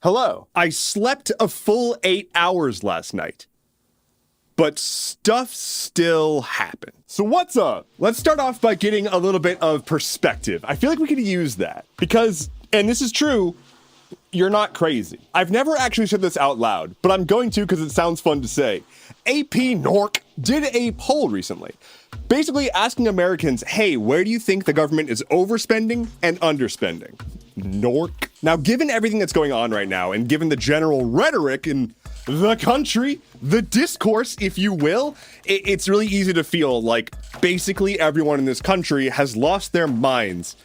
Hello. I slept a full 8 hours last night, but stuff still happened. So what's up? Let's start off by getting a little bit of perspective. I feel like we could use that because, and this is true, you're not crazy. I've never actually said this out loud, but I'm going to because it sounds fun to say. AP Nork did a poll recently, basically asking Americans, hey, where do you think the government is overspending and underspending? Nork. Now, given everything that's going on right now, and given the general rhetoric in the country, the discourse, if you will, it's really easy to feel like basically everyone in this country has lost their minds.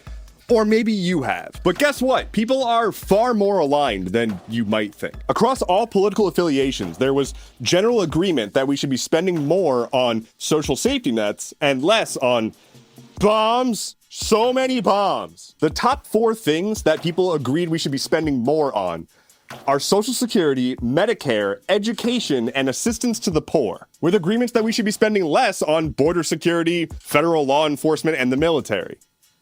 Or maybe you have. But guess what? People are far more aligned than you might think. Across all political affiliations, there was general agreement that we should be spending more on social safety nets and less on bombs. So many bombs. The top 4 things that people agreed we should be spending more on are Social Security, Medicare, education, and assistance to the poor, with agreements that we should be spending less on border security, federal law enforcement, and the military.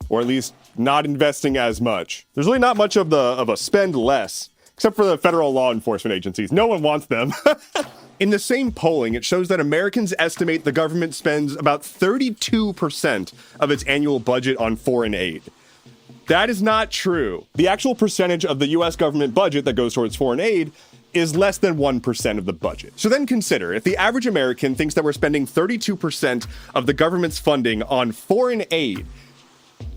Or at least not investing as much. There's really not much of a spend less, except for the federal law enforcement agencies. No one wants them. In the same polling, it shows that Americans estimate the government spends about 32% of its annual budget on foreign aid. That is not true. The actual percentage of the US government budget that goes towards foreign aid is less than 1% of the budget. So then consider, if the average American thinks that we're spending 32% of the government's funding on foreign aid,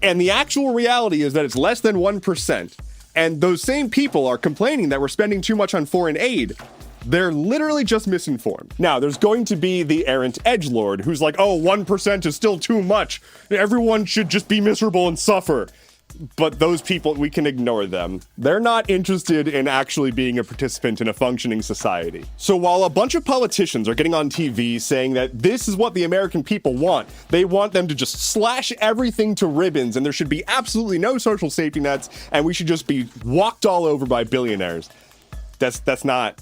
and the actual reality is that it's less than 1%, and those same people are complaining that we're spending too much on foreign aid, they're literally just misinformed. Now, there's going to be the errant edgelord who's like, oh, 1% is still too much. Everyone should just be miserable and suffer. But those people, we can ignore them. They're not interested in actually being a participant in a functioning society. So while a bunch of politicians are getting on TV saying that this is what the American people want, they want them to just slash everything to ribbons and there should be absolutely no social safety nets and we should just be walked all over by billionaires. That's not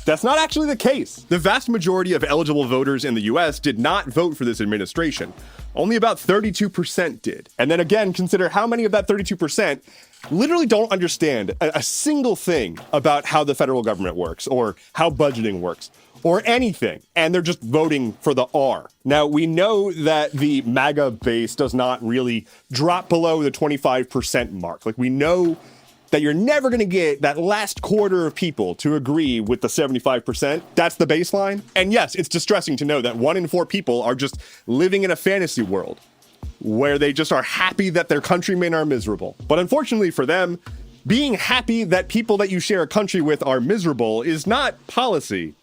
actually the case. The vast majority of eligible voters in the US did not vote for this administration. Only about 32% did. And then again, consider how many of that 32% literally don't understand a single thing about how the federal government works or how budgeting works or anything. And they're just voting for the R. Now, we know that the MAGA base does not really drop below the 25% mark. Like, we know that you're never going to get that last quarter of people to agree with the 75%. That's the baseline. And yes, it's distressing to know that 1 in 4 people are just living in a fantasy world where they just are happy that their countrymen are miserable. But unfortunately for them, being happy that people that you share a country with are miserable is not policy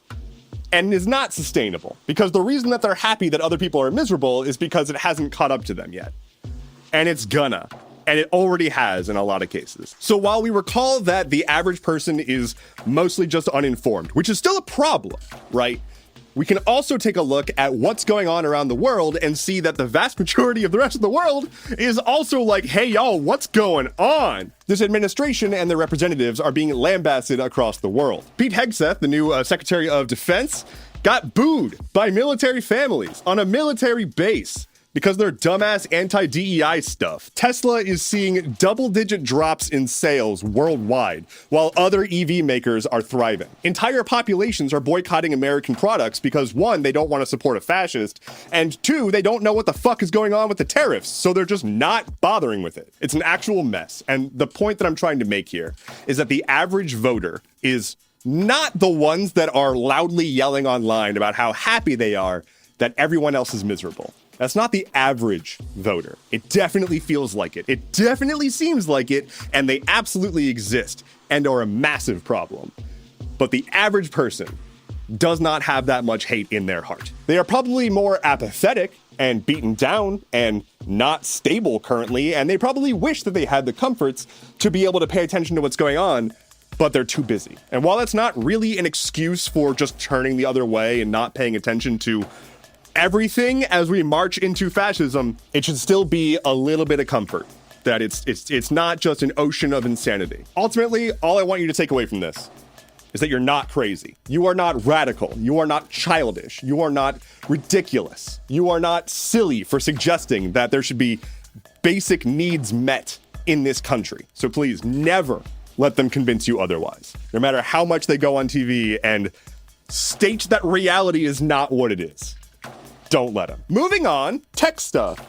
and is not sustainable. Because the reason that they're happy that other people are miserable is because it hasn't caught up to them yet. And it's gonna. And it already has in a lot of cases. So while we recall that the average person is mostly just uninformed, which is still a problem, right? We can also take a look at what's going on around the world and see that the vast majority of the rest of the world is also like, hey, y'all, what's going on? This administration and their representatives are being lambasted across the world. Pete Hegseth, the new Secretary of Defense, got booed by military families on a military base because they're dumbass anti-DEI stuff. Tesla is seeing double-digit drops in sales worldwide, while other EV makers are thriving. Entire populations are boycotting American products because 1, they don't want to support a fascist, and 2, they don't know what the fuck is going on with the tariffs, so they're just not bothering with it. It's an actual mess, and the point that I'm trying to make here is that the average voter is not the ones that are loudly yelling online about how happy they are that everyone else is miserable. That's not the average voter. It definitely feels like it. It definitely seems like it, and they absolutely exist and are a massive problem. But the average person does not have that much hate in their heart. They are probably more apathetic and beaten down and not stable currently, and they probably wish that they had the comforts to be able to pay attention to what's going on, but they're too busy. And while that's not really an excuse for just turning the other way and not paying attention to everything as we march into fascism, it should still be a little bit of comfort that it's not just an ocean of insanity. Ultimately, all I want you to take away from this is that you're not crazy. You are not radical. You are not childish. You are not ridiculous. You are not silly for suggesting that there should be basic needs met in this country. So please never, let them convince you otherwise. No matter how much they go on TV and state that reality is not what it is. Don't let them. Moving on, tech stuff.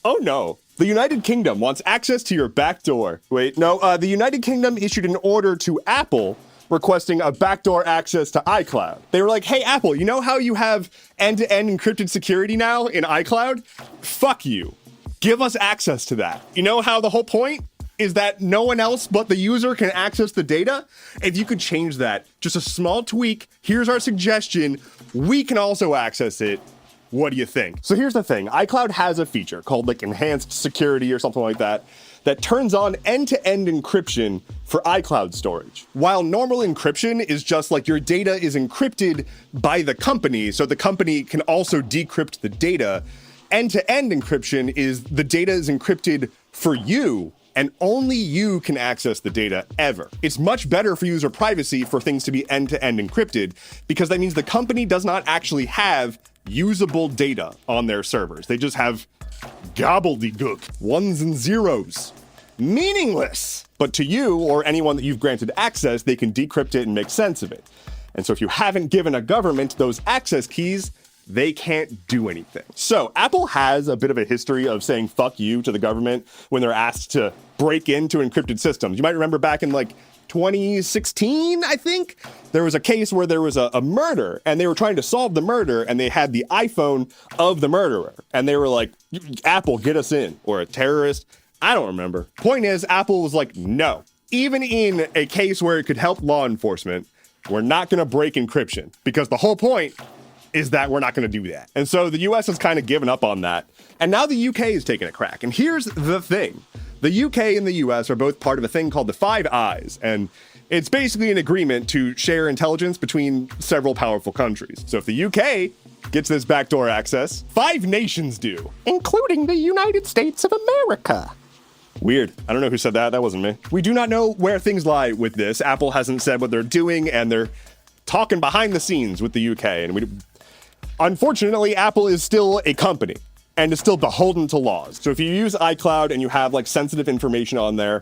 Oh no. The United Kingdom wants access to your backdoor. Wait, no, the United Kingdom issued an order to Apple requesting a backdoor access to iCloud. They were like, hey, Apple, you know how you have end-to-end encrypted security now in iCloud? Fuck you. Give us access to that. You know how the whole point is that no one else but the user can access the data? If you could change that, just a small tweak, here's our suggestion, we can also access it. What do you think? So here's the thing, iCloud has a feature called like enhanced security or something like that, that turns on end-to-end encryption for iCloud storage. While normal encryption is just like your data is encrypted by the company, so the company can also decrypt the data, end-to-end encryption is the data is encrypted for you, and only you can access the data ever. It's much better for user privacy for things to be end-to-end encrypted, because that means the company does not actually have usable data on their servers. They just have gobbledygook, ones and zeros. Meaningless! But to you, or anyone that you've granted access, they can decrypt it and make sense of it. And so if you haven't given a government those access keys, they can't do anything. So Apple has a bit of a history of saying fuck you to the government when they're asked to break into encrypted systems. You might remember back in like 2016, I think, there was a case where there was a murder and they were trying to solve the murder and they had the iPhone of the murderer. And they were like, Apple, get us in. Or a terrorist. I don't remember. Point is, Apple was like, no. Even in a case where it could help law enforcement, we're not going to break encryption, because the whole point is that we're not going to do that. And so the US has kind of given up on that. And now the UK is taking a crack. And here's the thing. The UK and the US are both part of a thing called the Five Eyes. And it's basically an agreement to share intelligence between several powerful countries. So if the UK gets this backdoor access, 5 nations do, including the United States of America. Weird. I don't know who said that. That wasn't me. We do not know where things lie with this. Apple hasn't said what they're doing, and they're talking behind the scenes with the UK. And unfortunately, Apple is still a company and is still beholden to laws. So if you use iCloud and you have like sensitive information on there,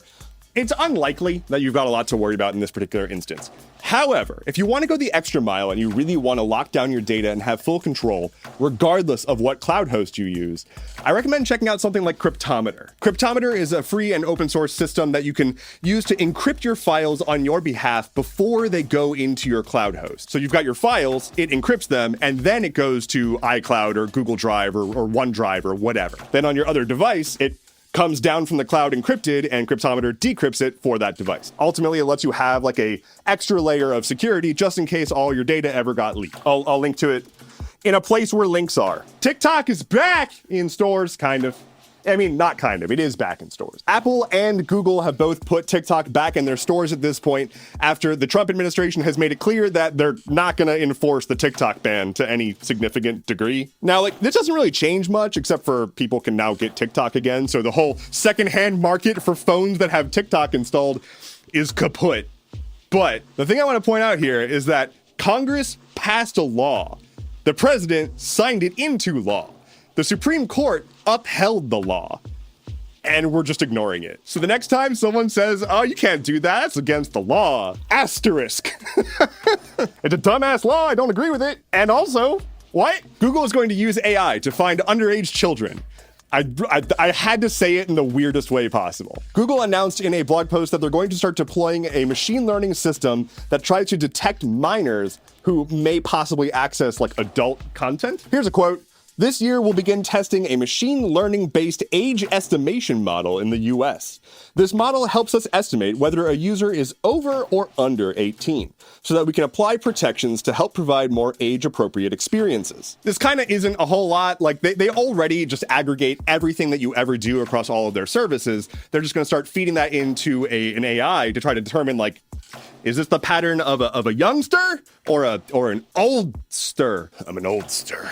it's unlikely that you've got a lot to worry about in this particular instance. However, if you want to go the extra mile and you really want to lock down your data and have full control, regardless of what cloud host you use, I recommend checking out something like Cryptometer. Cryptometer is a free and open source system that you can use to encrypt your files on your behalf before they go into your cloud host. So you've got your files, it encrypts them, and then it goes to iCloud or Google Drive or OneDrive or whatever. Then on your other device, it comes down from the cloud encrypted, and Cryptometer decrypts it for that device. Ultimately, it lets you have like a extra layer of security just in case all your data ever got leaked. I'll link to it in a place where links are. TikTok is back in stores, kind of. I mean, not kind of, it is back in stores. Apple and Google have both put TikTok back in their stores at this point after the Trump administration has made it clear that they're not gonna enforce the TikTok ban to any significant degree. Now, like, this doesn't really change much except for people can now get TikTok again. So the whole secondhand market for phones that have TikTok installed is kaput. But the thing I wanna point out here is that Congress passed a law. The president signed it into law. The Supreme Court upheld the law, and we're just ignoring it. So the next time someone says, oh, you can't do that, that's against the law, asterisk. It's a dumbass law, I don't agree with it. And also, what? Google is going to use AI to find underage children. I had to say it in the weirdest way possible. Google announced in a blog post that they're going to start deploying a machine learning system that tries to detect minors who may possibly access like adult content. Here's a quote. This year, we'll begin testing a machine learning-based age estimation model in the US. This model helps us estimate whether a user is over or under 18, so that we can apply protections to help provide more age-appropriate experiences. This kind of isn't a whole lot. Like, they already just aggregate everything that you ever do across all of their services. They're just going to start feeding that into an AI to try to determine, like, is this the pattern of a youngster or an oldster? I'm an oldster.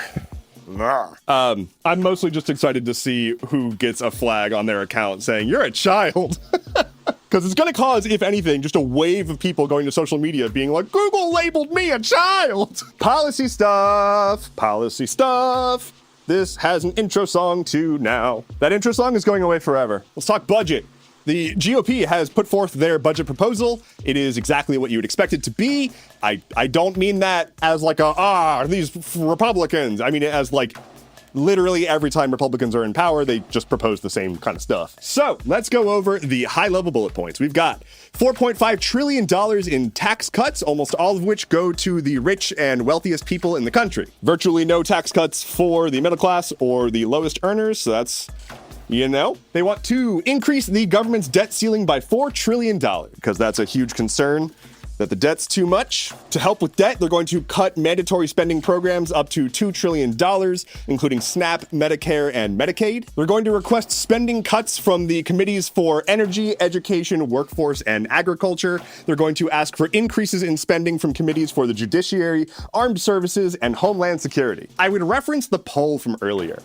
I'm mostly just excited to see who gets a flag on their account saying, you're a child. Because it's going to cause, if anything, just a wave of people going to social media being like, Google labeled me a child. Policy stuff. Policy stuff. This has an intro song too now. That intro song is going away forever. Let's talk budget. The GOP has put forth their budget proposal. It is exactly what you would expect it to be. I don't mean that as like these Republicans. I mean it as like literally every time Republicans are in power, they just propose the same kind of stuff. So let's go over the high-level bullet points. We've got $4.5 trillion in tax cuts, almost all of which go to the rich and wealthiest people in the country. Virtually no tax cuts for the middle class or the lowest earners, so that's, you know. They want to increase the government's debt ceiling by $4 trillion, because that's a huge concern, that the debt's too much. To help with debt, they're going to cut mandatory spending programs up to $2 trillion, including SNAP, Medicare, and Medicaid. They're going to request spending cuts from the committees for energy, education, workforce, and agriculture. They're going to ask for increases in spending from committees for the judiciary, armed services, and homeland security. I would reference the poll from earlier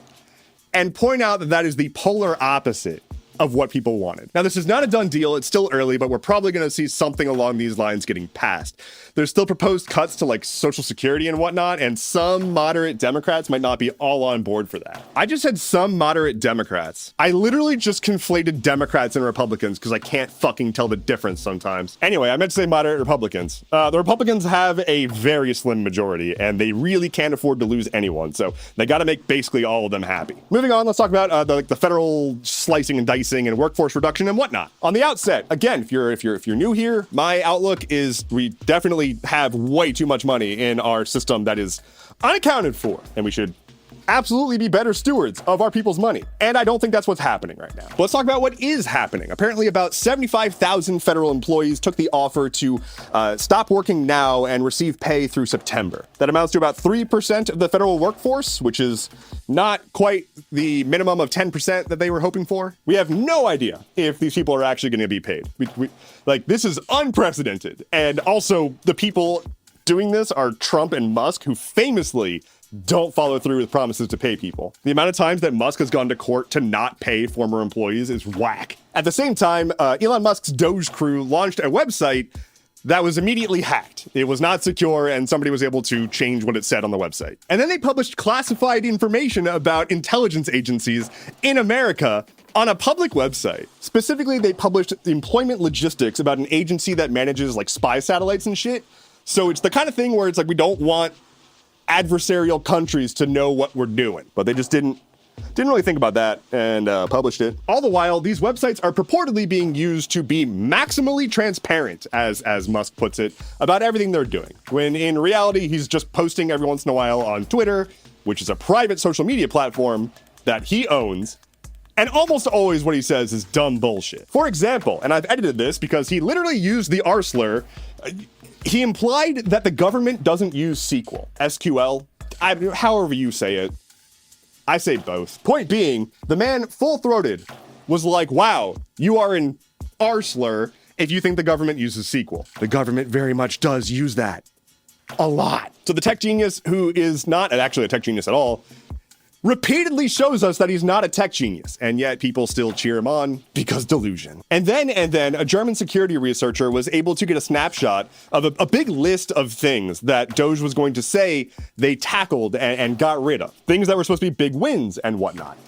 and point out that that is the polar opposite of what people wanted. Now, this is not a done deal. It's still early, but we're probably going to see something along these lines getting passed. There's still proposed cuts to like Social Security and whatnot, and some moderate Democrats might not be all on board for that. I just said some moderate Democrats. I literally just conflated Democrats and Republicans because I can't fucking tell the difference sometimes. Anyway, I meant to say moderate Republicans. The Republicans have a very slim majority, and they really can't afford to lose anyone, so they got to make basically all of them happy. Moving on, let's talk about the federal slicing and dicing and workforce reduction and whatnot. On the outset, again, if you're new here, my outlook is we definitely have way too much money in our system that is unaccounted for, and we should absolutely be better stewards of our people's money. And I don't think that's what's happening right now. But let's talk about what is happening. Apparently about 75,000 federal employees took the offer to stop working now and receive pay through September. That amounts to about 3% of the federal workforce, which is not quite the minimum of 10% that they were hoping for. We have no idea if these people are actually going to be paid. Like, this is unprecedented. And also, the people doing this are Trump and Musk, who famously don't follow through with promises to pay people. The amount of times that Musk has gone to court to not pay former employees is whack. At the same time, Elon Musk's Doge crew launched a website that was immediately hacked. It was not secure, and somebody was able to change what it said on the website. And then they published classified information about intelligence agencies in America on a public website. Specifically, they published employment logistics about an agency that manages like spy satellites and shit. So it's the kind of thing where it's like we don't want adversarial countries to know what we're doing, but they just didn't really think about that and published it. All the while, these websites are purportedly being used to be maximally transparent, as Musk puts it, about everything they're doing, when in reality, he's just posting every once in a while on Twitter, which is a private social media platform that he owns, and almost always what he says is dumb bullshit. For example, and I've edited this because he literally used the R slur, he implied that the government doesn't use SQL, however you say it. I say both. Point being, the man full-throated was like, wow, you are an R slur if you think the government uses SQL. The government very much does use that. A lot. So the tech genius, who is not actually a tech genius at all, repeatedly shows us that he's not a tech genius, and yet people still cheer him on because delusion. And then a German security researcher was able to get a snapshot of a big list of things that Doge was going to say they tackled and got rid of. Things that were supposed to be big wins and whatnot.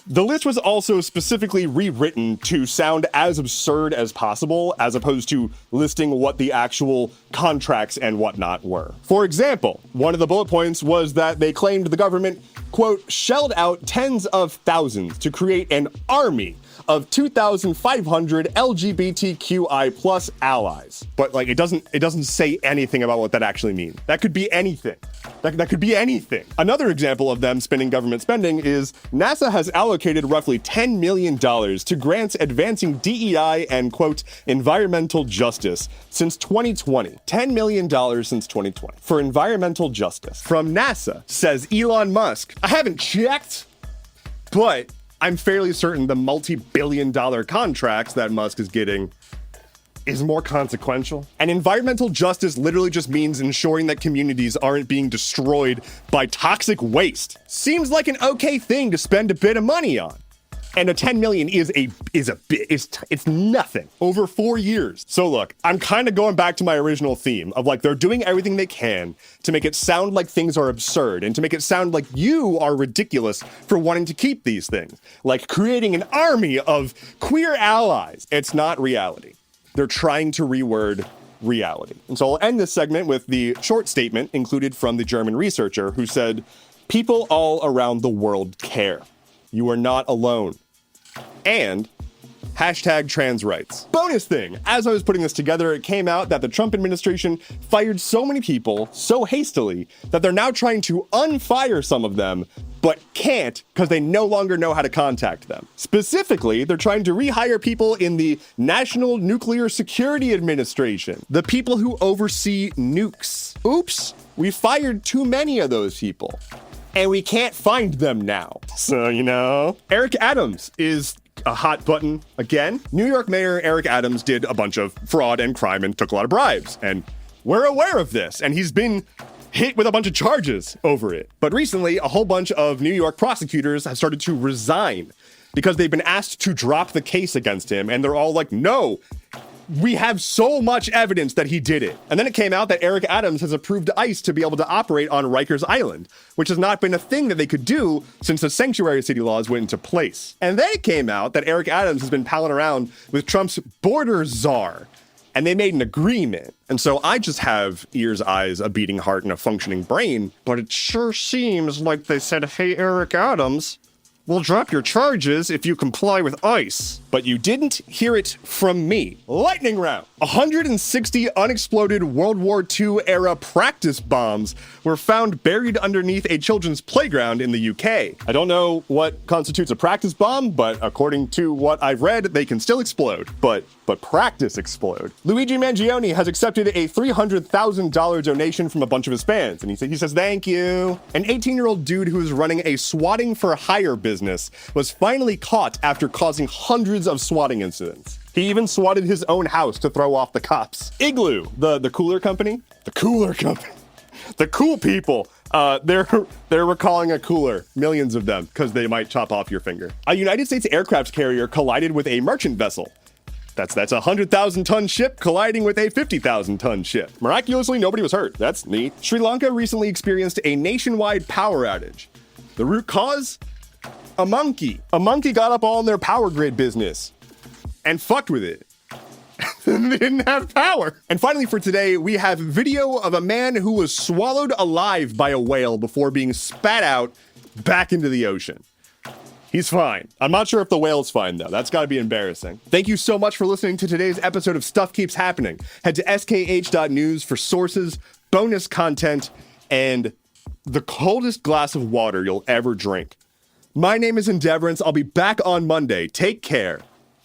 The list was also specifically rewritten to sound as absurd as possible, as opposed to listing what the actual contracts and whatnot were. For example, one of the bullet points was that they claimed the government, quote, shelled out tens of thousands to create an army of 2,500 LGBTQI plus allies. But like, it doesn't say anything about what that actually means. That could be anything. That could be anything. Another example of them spending government spending is NASA has allocated roughly $10 million to grants advancing DEI and, quote, environmental justice since 2020. $10 million since 2020 for environmental justice. From NASA, says Elon Musk. I haven't checked, but I'm fairly certain the multi-billion-dollar contracts that Musk is getting is more consequential. And environmental justice literally just means ensuring that communities aren't being destroyed by toxic waste. Seems like an okay thing to spend a bit of money on. And a 10 million is it's nothing over 4 years. So look, I'm kind of going back to my original theme of like, they're doing everything they can to make it sound like things are absurd and to make it sound like you are ridiculous for wanting to keep these things, like creating an army of queer allies. It's not reality. They're trying to reword reality. And so I'll end this segment with the short statement included from the German researcher who said, "People all around the world care. You are not alone." And hashtag trans rights. Bonus thing, as I was putting this together, it came out that the Trump administration fired so many people so hastily that they're now trying to unfire some of them, but can't because they no longer know how to contact them. Specifically, they're trying to rehire people in the National Nuclear Security Administration, the people who oversee nukes. Oops, we fired too many of those people. And we can't find them now. So, Eric Adams is a hot button again. New York Mayor Eric Adams did a bunch of fraud and crime and took a lot of bribes. And we're aware of this. And he's been hit with a bunch of charges over it. But recently, a whole bunch of New York prosecutors have started to resign because they've been asked to drop the case against him. And they're all like, no, we have so much evidence that he did it. And then it came out that Eric Adams has approved ICE to be able to operate on Rikers Island, which has not been a thing that they could do since the sanctuary city laws went into place. And then it came out that Eric Adams has been palling around with Trump's border czar, and they made an agreement. And so I just have ears, eyes, a beating heart, and a functioning brain, but it sure seems like they said, "Hey, Eric Adams, we'll drop your charges if you comply with ICE." But you didn't hear it from me. Lightning round. 160 unexploded World War II era practice bombs were found buried underneath a children's playground in the UK. I don't know what constitutes a practice bomb, but according to what I've read, they can still explode. But practice explode. Luigi Mangione has accepted a $300,000 donation from a bunch of his fans, and he says thank you. An 18-year-old dude who was running a swatting for hire business was finally caught after causing hundreds of swatting incidents. He even swatted his own house to throw off the cops. Igloo, the cooler company? The cooler company. The cool people. They're recalling a cooler, millions of them, because they might chop off your finger. A United States aircraft carrier collided with a merchant vessel. That's a 100,000-ton ship colliding with a 50,000-ton ship. Miraculously, nobody was hurt. That's neat. Sri Lanka recently experienced a nationwide power outage. The root cause? A monkey. A monkey got up all in their power grid business and fucked with it. They didn't have power. And finally for today, we have video of a man who was swallowed alive by a whale before being spat out back into the ocean. He's fine. I'm not sure if the whale's fine, though. That's got to be embarrassing. Thank you so much for listening to today's episode of Stuff Keeps Happening. Head to skh.news for sources, bonus content, and the coldest glass of water you'll ever drink. My name is Endeavorance. I'll be back on Monday. Take care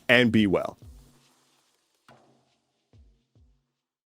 and be well.